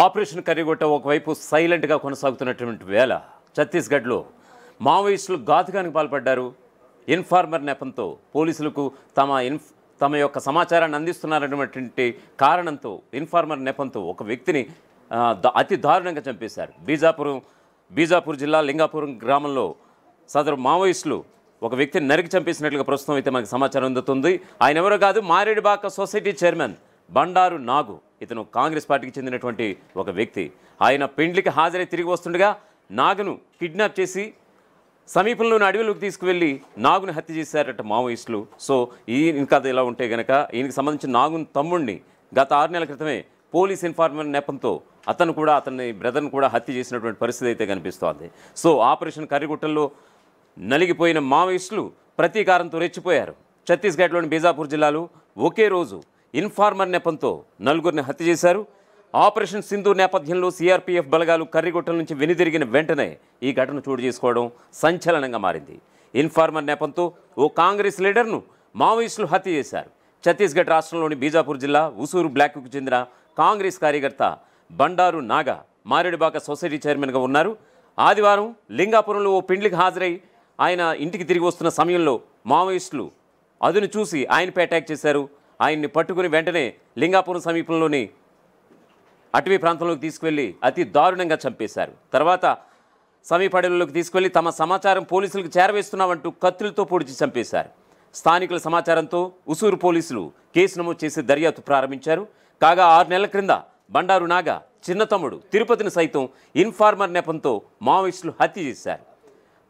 Operation కర్రిగొట్ట ఒకవైపు సైలెంట్గా కొనసాగుతున్నటువంటి వేళ ఛత్తీస్గఢ్లో మావోయిస్టులు ఘాతుకానికి పాల్పడ్డారు. ఇన్ఫార్మర్ నెపంతో పోలీసులకు తమ యొక్క సమాచారాన్ని అందిస్తున్నారన్నటువంటి కారణంతో ఇన్ఫార్మర్ నెపంతో ఒక వ్యక్తిని అతి దారుణంగా చంపేశారు. బీజాపూర్ జిల్లా లింగాపురం గ్రామంలో సదరు మావోయిస్టులు ఒక వ్యక్తిని నరికి చంపేసినట్లుగా ప్రస్తుతం అయితే మనకు సమాచారం అందుతుంది. ఆయన ఎవరో కాదు, మారేడుబాక సొసైటీ చైర్మన్ బండారు నాగు. ఇతను కాంగ్రెస్ పార్టీకి చెందినటువంటి ఒక వ్యక్తి. ఆయన పెండ్లికి హాజరై తిరిగి వస్తుండగా నాగును కిడ్నాప్ చేసి సమీపంలోని అడవిలోకి తీసుకువెళ్ళి నాగుని హత్య చేశారట మావోయిస్టులు. సో ఇంకా అది ఇలా ఉంటే కనుక ఈయనకి సంబంధించిన నాగుని తమ్ముడిని గత 6 నెలల క్రితమే పోలీస్ ఇన్ఫార్మర్ నెపంతో అతని బ్రదర్ను కూడా హత్య చేసినటువంటి పరిస్థితి అయితే కనిపిస్తోంది. సో ఆపరేషన్ కర్రిగుట్టల్లో నలిగిపోయిన మావోయిస్టులు ప్రతీకారంతో రెచ్చిపోయారు. ఛత్తీస్గఢ్లోని బీజాపూర్ జిల్లాలో ఒకే రోజు ఇన్ఫార్మర్ నెపంతో 4గురిని హత్య చేశారు. ఆపరేషన్ సింధూర్ నేపథ్యంలో సిఆర్పీఎఫ్ బలగాలు కర్రిగుట్టల నుంచి వెనుదిరిగిన వెంటనే ఈ ఘటన చోటు చేసుకోవడం సంచలనంగా మారింది. ఇన్ఫార్మర్ నెపంతో ఓ కాంగ్రెస్ లీడర్ను మావోయిస్టులు హత్య చేశారు. ఛత్తీస్గఢ్ రాష్ట్రంలోని బీజాపూర్ జిల్లా ఉసూరు బ్లాక్కు చెందిన కాంగ్రెస్ కార్యకర్త బండారు నాగా మారేడుబాక సొసైటీ చైర్మన్గా ఉన్నారు. ఆదివారం లింగాపురంలో ఓ పెండ్లికి హాజరై ఆయన ఇంటికి తిరిగి వస్తున్న సమయంలో మావోయిస్టులు అదును చూసి ఆయనపై అటాక్ చేశారు. ఆయన్ని పట్టుకుని వెంటనే లింగాపురం సమీపంలోని అటవీ ప్రాంతంలోకి తీసుకువెళ్ళి అతి దారుణంగా చంపేశారు. తర్వాత సమీప అడవుల్లోకి తీసుకువెళ్ళి తమ సమాచారం పోలీసులకు చేరవేస్తున్నామంటూ కత్తులతో పొడిచి చంపేశారు. స్థానికుల సమాచారంతో ఉసూరు పోలీసులు కేసు నమోదు చేసి దర్యాప్తు ప్రారంభించారు. కాగా 6 నెలల క్రింద బండారు నాగా చిన్న తమ్ముడు తిరుపతిని సైతం ఇన్ఫార్మర్ నెపంతో మావోయిస్టులు హత్య చేశారు.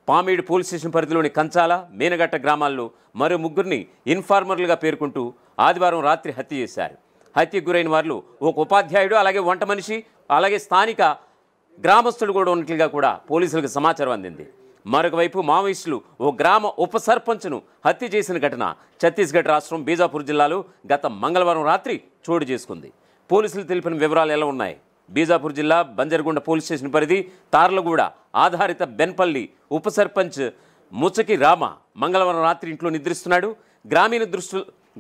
పామేడు పోలీస్ స్టేషన్ పరిధిలోని కంచాల, మేనగట్ట గ్రామాల్లో మరో 3గురిని ఇన్ఫార్మర్లుగా పేర్కొంటూ ఆదివారం రాత్రి హత్య చేశారు. హత్యకు గురైన వారిలో ఒక ఉపాధ్యాయుడు, అలాగే వంట మనిషి, అలాగే స్థానిక గ్రామస్తుడు కూడా ఉన్నట్లుగా కూడా పోలీసులకు సమాచారం అందింది. మరొక వైపు మావోయిస్టులు ఓ గ్రామ ఉప సర్పంచ్ను హత్య చేసిన ఘటన ఛత్తీస్గఢ్ రాష్ట్రం బీజాపూర్ జిల్లాలో గత మంగళవారం రాత్రి చోటు చేసుకుంది. పోలీసులు తెలిపిన వివరాలు ఎలా ఉన్నాయి? బీజాపూర్ జిల్లా బంజర్గుండ పోలీస్ స్టేషన్ పరిధి తార్లగూడ ఆధారిత బెన్పల్లి ఉప సర్పంచ్ ముచకి రామ మంగళవారం రాత్రి ఇంట్లో నిద్రిస్తున్నాడు.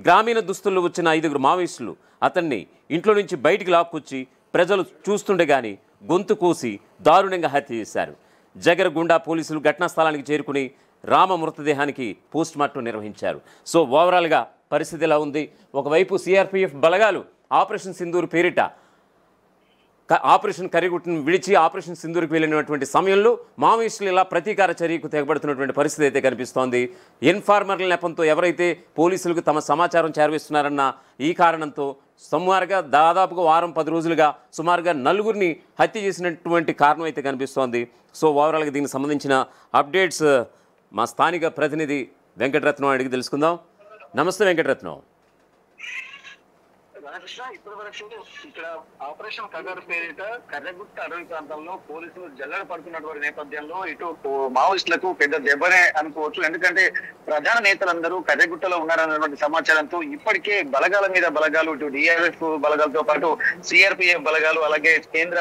గ్రామీణ దుస్తుల్లో వచ్చిన 5గురు మావోయిస్టులు అతన్ని ఇంట్లో నుంచి బయటికి లాక్కొచ్చి ప్రజలు చూస్తుండగానే గొంతు కోసి దారుణంగా హత్య చేశారు. జగరగుండా పోలీసులు ఘటనా స్థలానికి చేరుకుని రామ మృతదేహానికి పోస్ట్మార్టం నిర్వహించారు. సో ఓవరాల్గా పరిస్థితి ఎలా ఉంది? ఒకవైపు సిఆర్పీఎఫ్ బలగాలు ఆపరేషన్ సింధూర్ పేరిట ఆపరేషన్ కర్రిగుట్టను విడిచి ఆపరేషన్ సింధూర్కి వెళ్ళినటువంటి సమయంలో మావోయిస్టులు ఇలా ప్రతీకార చర్యకు తెగబడుతున్నటువంటి పరిస్థితి అయితే కనిపిస్తోంది. ఇన్ఫార్మర్ల నెపంతో ఎవరైతే పోలీసులకు తమ సమాచారం చేరవేస్తున్నారన్న ఈ కారణంతో సుమారుగా దాదాపుగా 10 రోజులుగా సుమారుగా 4గురిని హత్య చేసినటువంటి కారణం అయితే కనిపిస్తోంది. సో ఓవరాల్గా దీనికి సంబంధించిన అప్డేట్స్ మా స్థానిక ప్రతినిధి వెంకటరత్నం అడిగి తెలుసుకుందాం. నమస్తే వెంకటరత్నం. ఇప్పటి వరకు ఇక్కడ ఆపరేషన్ కగర్ పేరిట కర్రగుట్ట అడవి ప్రాంతంలో పోలీసులు జల్లెడ పడుతున్నటువంటి నేపథ్యంలో ఇటు మావోయిస్టులకు పెద్ద దెబ్బనే అనుకోవచ్చు. ఎందుకంటే ప్రధాన నేతలందరూ కర్రగుట్టలో ఉన్నారన్నటువంటి సమాచారంతో ఇప్పటికే బలగాల మీద బలగాలు, ఇటు డిఆర్ఎఫ్ బలగాలతో పాటు సిఆర్పిఎఫ్ బలగాలు, అలాగే కేంద్ర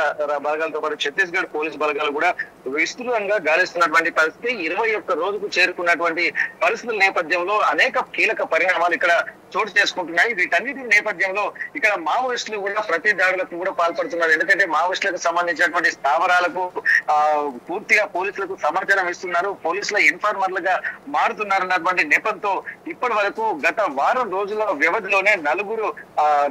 బలగాలతో పాటు ఛత్తీస్గఢ్ పోలీస్ బలగాలు కూడా విస్తృతంగా గాలిస్తున్నటువంటి పరిస్థితి. 21 రోజుకు చేరుకున్నటువంటి పరిస్థితుల నేపథ్యంలో అనేక కీలక పరిణామాలు ఇక్కడ చోటు చేసుకుంటున్నాయి. వీటన్నిటి నేపథ్యంలో ఇక్కడ మావోయిస్టులు కూడా ప్రతి దాడులకు కూడా పాల్పడుతున్నారు. ఎందుకంటే మావోయిస్టులకు సంబంధించినటువంటి స్థావరాలకు పూర్తిగా పోలీసులకు సమాచారం ఇస్తున్నారు, పోలీసుల ఇన్ఫార్మర్లుగా మారుతున్నారన్నటువంటి నెపంతో ఇప్పటి వరకు గత 1 రోజుల వ్యవధిలోనే 4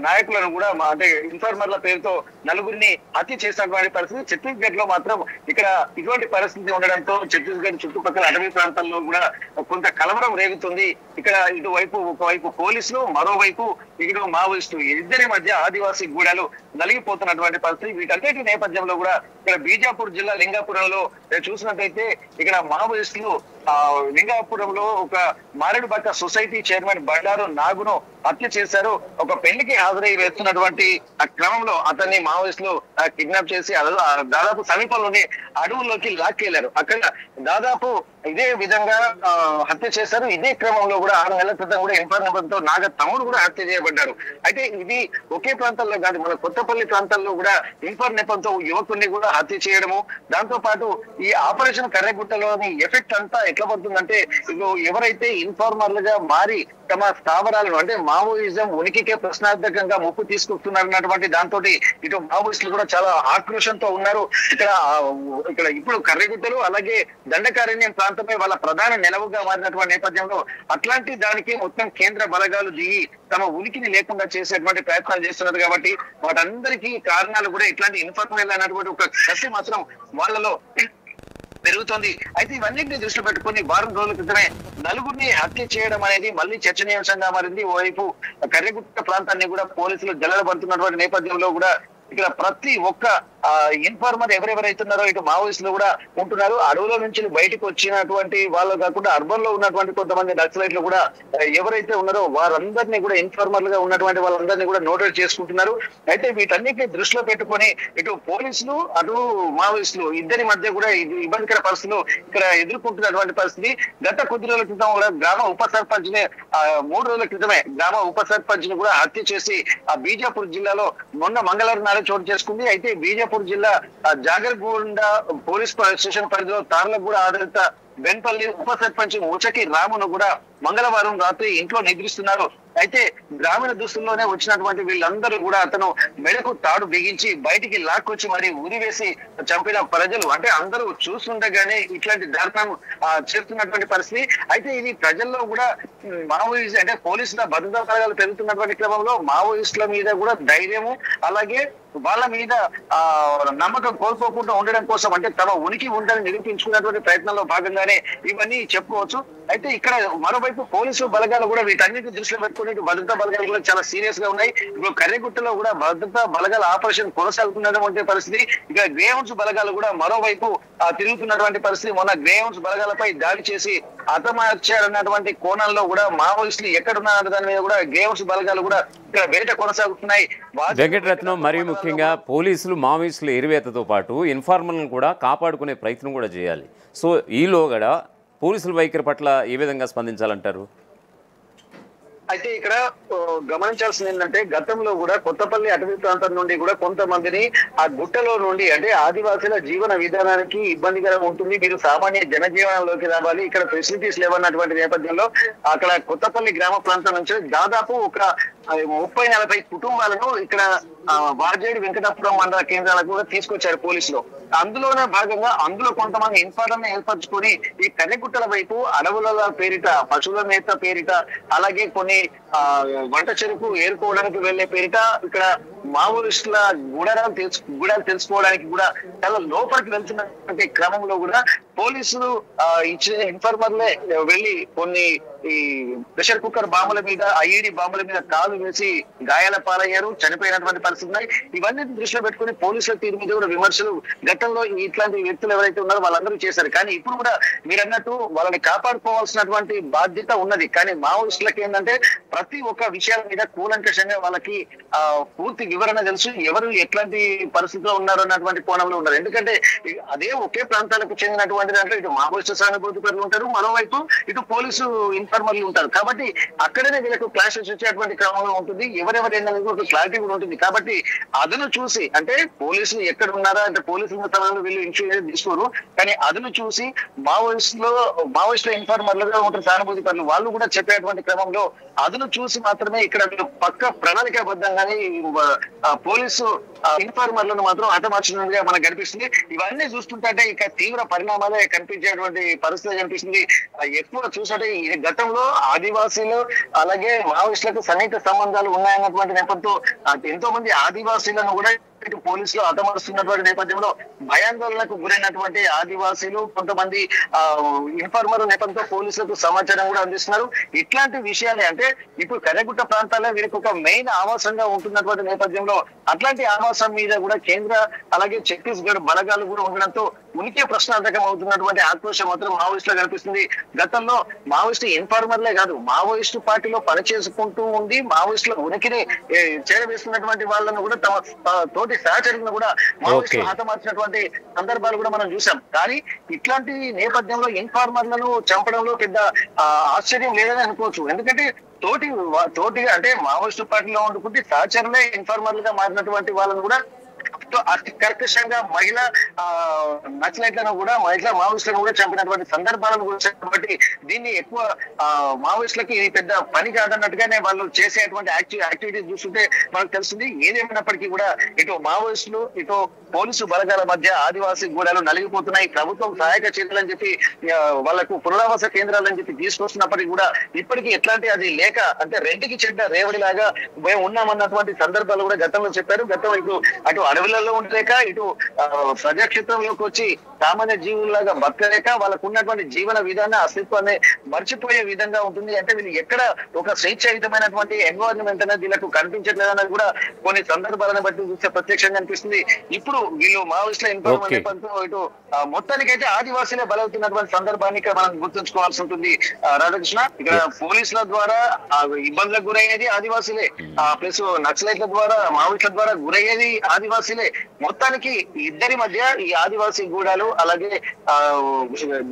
నాయకులను కూడా అంటే ఇన్ఫార్మర్ల పేరుతో 4గురిని హత్య చేసినటువంటి పరిస్థితి. ఛత్తీస్గఢ్ లో మాత్రం ఇక్కడ ఇటువంటి పరిస్థితి ఉండడంతో ఛత్తీస్గఢ్ చుట్టుపక్కల అటవీ ప్రాంతాల్లో కూడా కొంత కలవరం రేగుతుంది. ఇక్కడ ఇటువైపు ఒకవైపు పోలీసులు, మరోవైపు ఇటు మావోయిస్టులు, ఇద్దరి మధ్య ఆదివాసీ గూడాలు నలిగిపోతున్నటువంటి పరిస్థితి. వీటన్నిటి నేపథ్యంలో కూడా ఇక్కడ బీజాపూర్ జిల్లా లింగాపురంలో చూసినట్టయితే ఇక్కడ మావోయిస్టులు లింగాపురంలో ఒక మారేడుబాక సొసైటీ చైర్మన్ బండారు నాగును హత్య చేశారు. ఒక పెళ్లికి హాజరై వేస్తున్నటువంటి ఆ క్రమంలో అతన్ని మావోయిస్టులు కిడ్నాప్ చేసి దాదాపు సమీపంలోని అడవుల్లోకి లాక్కెళ్లారు. అక్కడ దాదాపు ఇదే విధంగా హత్య చేశారు. ఇదే క్రమంలో కూడా 6 నెలల క్రితం కూడా ఇన్ఫార్మర్తో నాగ తమ్ముడు కూడా హత్య చేయబడ్డారు. అయితే ఇది ఒకే ప్రాంతంలో కాదు, మన కొత్తపల్లి ప్రాంతాల్లో కూడా ఇన్ఫార్ నెపంతో యువకుడిని కూడా హత్య చేయడము, దాంతో పాటు ఈ ఆపరేషన్ కర్రెగుట్టలోని ఎఫెక్ట్ అంతా ఎట్లా పడుతుందంటే ఎవరైతే ఇన్ఫార్మర్లుగా మారి తమ స్థావరాలను అంటే మావోయిజం ఉనికికే ప్రశ్నార్థకంగా ముప్పు తీసుకొస్తున్నారన్నటువంటి దాంతో ఇటు మావోయిస్టులు కూడా చాలా ఆక్రోషంతో ఉన్నారు. ఇక్కడ ఇప్పుడు కర్రెగుట్టలు అలాగే దండకారణ్యం ప్రాంతమే వాళ్ళ ప్రధాన నిలవుగా మారినటువంటి నేపథ్యంలో అట్లాంటి దానికి మొత్తం కేంద్ర బలగాలు దిగి తమ ఉనికిని లేకుండా చేసేటువంటి ప్రయత్నాలు చేస్తున్నారు. కాబట్టి వాటందరికీ కారణాలు కూడా ఇట్లాంటి ఇన్ఫార్మల్ అయినటువంటి ఒక కసి మాత్రం వాళ్ళలో పెరుగుతోంది. అయితే ఇవన్నింటినీ దృష్టిలో పెట్టుకుని వారం రోజుల క్రితమే నలుగురిని హత్య చేయడం అనేది మళ్ళీ చర్చనీయాంశంగా మారింది. ఓవైపు కర్రెగుట్ట ప్రాంతాన్ని కూడా పోలీసులు జల్లెడబడుతున్నటువంటి నేపథ్యంలో కూడా ఇక్కడ ప్రతి ఒక్క ఇన్ఫార్మర్ ఎవరెవరైతున్నారో ఇటు మావోయిస్టులు కూడా ఉంటున్నారు. అడవుల నుంచి బయటకు వచ్చినటువంటి వాళ్ళు కాకుండా అర్బన్ లో ఉన్నటువంటి కొంతమంది నక్సలైట్లు కూడా ఎవరైతే ఉన్నారో వారందరినీ కూడా ఇన్ఫార్మర్లుగా ఉన్నటువంటి వాళ్ళందరినీ కూడా నోటెడ్ చేసుకుంటున్నారు. అయితే వీటన్నిటిని దృష్టిలో పెట్టుకొని ఇటు పోలీసులు అటు మావోయిస్టులు ఇద్దరి మధ్య కూడా ఇబ్బందికర పరిస్థితులు ఇక్కడ ఎదుర్కొంటున్నటువంటి పరిస్థితి. గత కొద్ది రోజుల క్రితం కూడా గ్రామ ఉప సర్పంచ్ ని 3 రోజుల క్రితమే గ్రామ ఉప సర్పంచ్ ని కూడా హత్య చేసి బీజాపూర్ జిల్లాలో మొన్న మంగళవారం నాడు చోటు చేసుకుంది. అయితే బీజాపూర్ జిల్లా జాగర్గూడ పోలీస్ స్టేషన్ పరిధిలో తార్లగూడ ఆధారిత బెన్పల్లి ఉప సర్పంచ్ ఉచకి రామును కూడా మంగళవారం రాత్రి ఇంట్లో నిద్రిస్తున్నారు. అయితే గ్రామీణ దుస్తుల్లోనే వచ్చినటువంటి వీళ్ళందరూ కూడా అతను మెడకు తాడు బిగించి బయటికి లాక్కొచ్చి మరి ఉరివేసి చంపిన ప్రజలు అంటే అందరూ చూస్తుండగానే ఇట్లాంటి దారుణం చేస్తున్నటువంటి పరిస్థితి. అయితే ఇది ప్రజల్లో కూడా మావోయిస్ట్ అంటే పోలీసుల భద్రతా బలగాలు పెరుగుతున్నటువంటి క్రమంలో మావోయిస్టుల మీద కూడా ధైర్యము అలాగే వాళ్ళ మీద నమ్మకం కోల్పోకుండా ఉండడం కోసం అంటే తమ ఉనికి ఉందని నిరూపించుకున్నటువంటి ప్రయత్నంలో భాగంగానే ఇవన్నీ చెప్పుకోవచ్చు. అయితే ఇక్కడ మరోవైపు పోలీసు బలగాలు కూడా వీటన్నిటిని దృష్టిలో పెట్టుకుని భద్రతా బలగాలు కూడా చాలా సీరియస్ గా ఉన్నాయి. ఇప్పుడు కర్రెగుట్టలో కూడా భద్రతా బలగాల ఆపరేషన్ కొనసాగుతున్నటువంటి పరిస్థితి. ఇక గ్రేహౌన్స్ బలగాలు కూడా మరోవైపు తిరుగుతున్నటువంటి పరిస్థితి. మొన్న గ్రేహౌన్స్ బలగాలపై దాడి చేసి హతమార్చారన్నటువంటి కోణంలో కూడా మావోయిస్టులు ఎక్కడున్నారన్న దాని మీద కూడా గ్రేహౌన్స్ బలగాలు కూడా ఇక్కడ వేట కొనసాగుతున్నాయి. వెంకటరత్నం, మరీ ముఖ్యంగా పోలీసులు మావోయిస్టుల ఎరువేతతో పాటు ఇన్ఫార్మర్లను కూడా కాపాడుకునే ప్రయత్నం కూడా చేయాలి. సో ఈలోగా పోలీసుల వైఖరి పట్ల ఏ విధంగా స్పందించాలంటారు? అయితే ఇక్కడ గమనించాల్సింది ఏంటంటే గతంలో కూడా కొత్తపల్లి అటవీ ప్రాంతం నుండి కూడా కొంతమందిని ఆ గుట్టలో నుండి అంటే ఆదివాసీల జీవన విధానానికి ఇబ్బందికరంగా ఉంటుంది, మీరు సామాన్య జనజీవనంలోకి రావాలి, ఇక్కడ ఫెసిలిటీస్ లేవన్నటువంటి నేపథ్యంలో అక్కడ కొత్తపల్లి గ్రామ ప్రాంతం నుంచి దాదాపు ఒక 30-40 కుటుంబాలను ఇక్కడ వాజేడి వెంకటాపురం మండల కేంద్రాలకు కూడా తీసుకొచ్చారు పోలీసులు. అందులోనే భాగంగా అందులో కొంతమంది ఇన్ఫార్మర్ని ఏర్పరచుకొని ఈ కర్రెగుట్టల వైపు అడవుల పేరిట పశువుల మేత పేరిట అలాగే కొన్ని వంట చెరుకు ఏరుకోవడానికి వెళ్లే పేరిట ఇక్కడ మావోయిస్టుల గుడారాలు తెలుసుకోవడానికి కూడా చాలా లోపలికి వెళ్తున్నటువంటి క్రమంలో కూడా పోలీసులు ఇచ్చిన ఇన్ఫార్మర్లే వెళ్లి కొన్ని ఈ ప్రెషర్ కుక్కర్ బాంబుల మీద ఐఈడి బాంబుల మీద కాలు వేసి గాయాల పాలయ్యారు, చనిపోయినటువంటి పరిస్థితి ఉన్నాయి. ఇవన్నీ దృష్టిలో పెట్టుకుని పోలీసుల తీరు మీద కూడా విమర్శలు గతంలో ఇట్లాంటి వ్యక్తులు ఎవరైతే ఉన్నారో వాళ్ళందరూ చేశారు. కానీ ఇప్పుడు కూడా మీరు అన్నట్టు వాళ్ళని కాపాడుకోవాల్సినటువంటి బాధ్యత ఉన్నది. కానీ మావోయిస్టులకి ఏంటంటే ప్రతి ఒక్క విషయాల మీద కూలంకషంగా వాళ్ళకి పూర్తి వివరణ తెలుసు, ఎవరు ఎట్లాంటి పరిస్థితిలో ఉన్నారు అన్నటువంటి కోణంలో ఉన్నారు. ఎందుకంటే అదే ఒకే ప్రాంతాలకు చెందినటువంటి దాంట్లో ఇటు మావోయిస్టు సానుభూతి పరులు ఉంటారు, మరోవైపు ఇటు పోలీసు ఇన్ఫార్మర్లు ఉంటారు. కాబట్టి అక్కడనే వీళ్ళకు క్లాషెస్ వచ్చేటువంటి క్రమంలో ఉంటుంది, ఎవరెవరు ఏంటనేది ఒక క్లారిటీ కూడా ఉంటుంది. కాబట్టి అదను చూసి అంటే పోలీసులు ఎక్కడ ఉన్నారా అంటే పోలీసుల సమయంలో వీళ్ళు ఇన్సూరెన్స్ తీసుకోరు, కానీ అదను చూసి మావోయిస్టుల ఇన్ఫార్మర్లుగా ఉంటారు సానుభూతి పరులు, వాళ్ళు కూడా చెప్పేటువంటి క్రమంలో అదను చూసి మాత్రమే ఇక్కడ పక్క ప్రణాళికాబద్ధంగానే పోలీసు ఇన్ఫార్మర్లను మాత్రం హతమార్చినట్టుగా మనకు కనిపిస్తుంది. ఇవన్నీ చూస్తుంటే ఇక తీవ్ర పరిణామాలే కనిపించేటువంటి పరిస్థితి కనిపిస్తుంది. ఎక్కువ చూసంటే గతంలో ఆదివాసీలు అలాగే మావోయిస్టులకు సన్నిహిత సంబంధాలు ఉన్నాయన్నటువంటి నేపథ్యంతో ఎంతో మంది ఆదివాసీలను కూడా పోలీసులు హతమారుస్తున్నటువంటి నేపథ్యంలో భయాందోళనకు గురైనటువంటి ఆదివాసీలు కొంతమంది ఇన్ఫార్మర్ నేపథ్యంతో పోలీసులకు సమాచారం కూడా అందిస్తున్నారు. ఇట్లాంటి విషయాలే అంటే ఇప్పుడు కర్రెగుట్ట ప్రాంతాల్లో వీరికి ఒక మెయిన్ ఆవాసంగా ఉంటున్నటువంటి నేపథ్యంలో అట్లాంటి ఆవాసం మీద కూడా కేంద్ర అలాగే ఛత్తీస్గఢ్ బలగాలు కూడా ఉండడంతో ఉనికి ప్రశ్నార్థకం అవుతున్నటువంటి ఆక్రోశం మాత్రం మావోయిస్టులో కనిపిస్తుంది. గతంలో మావోయిస్టు ఇన్ఫార్మర్లే కాదు మావోయిస్టు పార్టీలో పనిచేసుకుంటూ ఉండి మావోయిస్టుల ఉనికిని చేరవేస్తున్నటువంటి వాళ్ళను కూడా తమ తోటి సహచరులను కూడా మావోయిస్టులు హతమార్చినటువంటి సందర్భాలు కూడా మనం చూసాం. కానీ ఇట్లాంటి నేపథ్యంలో ఇన్ఫార్మర్లను చంపడంలో పెద్ద ఆశ్చర్యం లేదని అనుకోవచ్చు. ఎందుకంటే తోటిగా అంటే మావోయిస్టు పార్టీలో ఉండుకుంటే సహచరులే ఇన్ఫార్మర్లుగా మారినటువంటి వాళ్ళను కూడా అతి కర్కశంగా మహిళా నక్సలైట్లను కూడా మహిళా మావోయిస్టులను కూడా చంపినటువంటి సందర్భాలను కూడా కాబట్టి దీన్ని ఎక్కువ మావోయిస్టులకి ఇది పెద్ద పని కాదన్నట్టుగానే వాళ్ళు చేసేటువంటి యాక్టివిటీస్ చూస్తుంటే మనకు తెలుస్తుంది. ఏదేమైనప్పటికీ కూడా ఇటు మావోయిస్టులు ఇటు పోలీసు బలగాల మధ్య ఆదివాసీ గూడాలు నలిగిపోతున్నాయి. ప్రభుత్వం సహాయక చర్యలు అని చెప్పి వాళ్లకు పునరావాస కేంద్రాలని చెప్పి తీసుకొస్తున్నప్పటికీ కూడా ఇప్పటికీ ఎట్లాంటి అది లేక అంటే రెండుకి చెడ్డ రేవడిలాగా మేము ఉన్నామన్నటువంటి సందర్భాలు కూడా గతంలో చెప్పారు. గతం ఇటు అటు అడవులలో ఉండలేక ఇటు ప్రజాక్షేత్రంలోకి వచ్చి సామాన్య జీవుల్లాగా బతకలేక వాళ్ళకు ఉన్నటువంటి జీవన విధాన అస్తిత్వాన్ని మర్చిపోయే విధంగా ఉంటుంది. అంటే వీళ్ళు ఎక్కడ ఒక స్వేచ్ఛాయుతమైనటువంటి ఎన్వైరన్మెంట్ అనేది వీళ్ళకు కనిపించట్లేదు అన్నది కూడా కొన్ని సందర్భాలను బట్టి చూస్తే ప్రత్యక్షంగా అనిపిస్తుంది. ఇప్పుడు వీళ్ళు మావోయిస్టుల ఇన్ఫార్మేషన్ ఇటు మొత్తానికైతే ఆదివాసీలే బలవుతున్నటువంటి సందర్భాన్ని ఇక్కడ మనం గుర్తుంచుకోవాల్సి ఉంటుంది. రాధాకృష్ణ, ఇక్కడ పోలీసుల ద్వారా ఇబ్బందులకు గురయ్యేది ఆదివాసీలే, ప్లస్ నక్సలైట్ల ద్వారా మావోయిస్టుల ద్వారా గురయ్యేది ఆదివాసీలే. మొత్తానికి ఇద్దరి మధ్య ఈ ఆదివాసీ గూడాలు అలాగే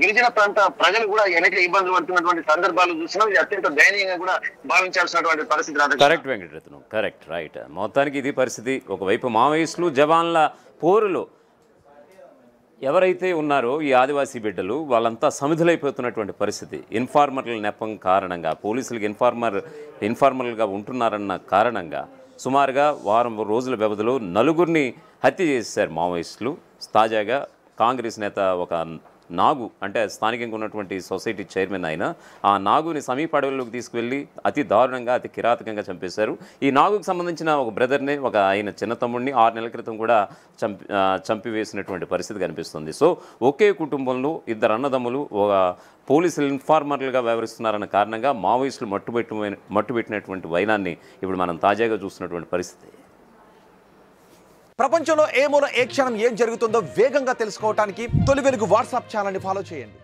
గిరిజన ప్రాంత ప్రజలు కూడా అనేక ఇబ్బందులు పడుతున్నటువంటి సందర్భాలు చూస్తున్నాం. ఇది అత్యంత దయనీయంగా కూడా భావించాల్సినటువంటి పరిస్థితి. Correct Venkataratnam, correct, right. మొత్తానికి ఇది పరిస్థితి. ఒకవైపు మావోయిస్టులు జవాన్ల పోరులో ఎవరైతే ఉన్నారో ఈ ఆదివాసీ బిడ్డలు వాళ్ళంతా సమిధులైపోతున్నటువంటి పరిస్థితి. ఇన్ఫార్మర్ల నెపం కారణంగా పోలీసులకు ఇన్ఫార్మర్లుగా ఉంటున్నారన్న కారణంగా సుమారుగా వారం రోజుల వ్యవధిలో 4గురిని హత్య చేశారు మావోయిస్టులు. తాజాగా కాంగ్రెస్ నేత ఒక నాగు అంటే స్థానికంగా ఉన్నటువంటి సొసైటీ చైర్మన్ అయిన ఆ నాగుని సమీప అడవుల్లోకి తీసుకువెళ్ళి అతి దారుణంగా అతి కిరాతకంగా చంపేశారు. ఈ నాగుకు సంబంధించిన ఒక బ్రదర్ని ఒక ఆయన చిన్న తమ్ముడిని 6 నెలల క్రితం కూడా చంపివేసినటువంటి పరిస్థితి కనిపిస్తుంది. సో ఒకే కుటుంబంలో 2 అన్నదమ్ములు ఒక పోలీసులు ఇన్ఫార్మర్లుగా వ్యవహరిస్తున్నారన్న కారణంగా మావోయిస్టులు మట్టుబెట్టినటువంటి వైనాన్ని ఇప్పుడు మనం తాజాగా చూస్తున్నటువంటి పరిస్థితి. ప్రపంచంలో ఏ మూల ఏ క్షణం ఏం జరుగుతుందో వేగంగా తెలుసుకోవడానికి తొలి వెలుగు వాట్సాప్ ఛానల్ని ఫాలో చేయండి.